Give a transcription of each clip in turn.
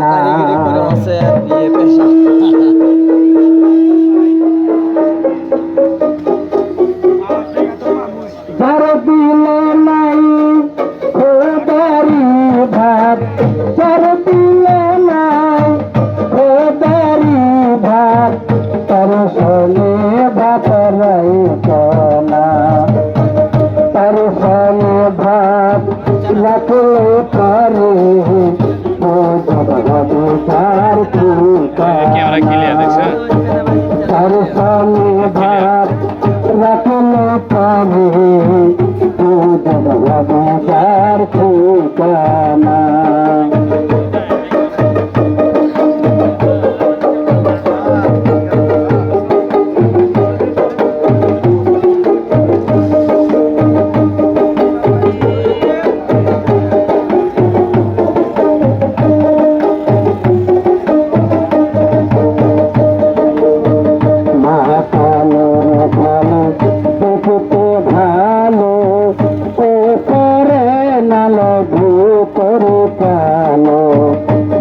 না কারিগরি করে আছে বিয়ে পেশা যার দিলে নাই খোদারি ভাত যার দিলে নাই খোদারি ভাত তার সনে ভাত রাইত না তার সনে ভাত রাখলে পারে তার তার সনে ভাত রাখলে পারে তার ঠিকানা দেখতে ভালো ও করে নালো ভিতরে কালো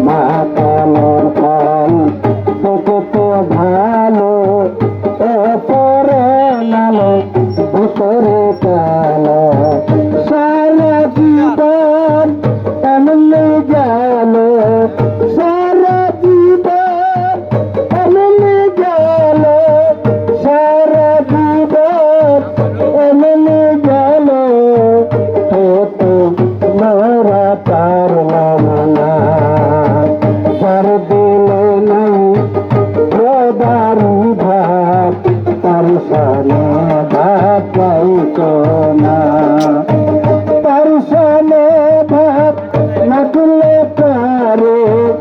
মা কালোর ফল দেখতে ভালো ও করে নালো ভিতরে কালো সারা জীবন এমন গেল সারা জীবন এমন গেল সারা জীবন এমন গেল তো মোরা পারলাম না তার দিলে নাই প্রদারি ভাত তার সানে ভাত পাইতো না তার সানে ভাত না তুলে পারে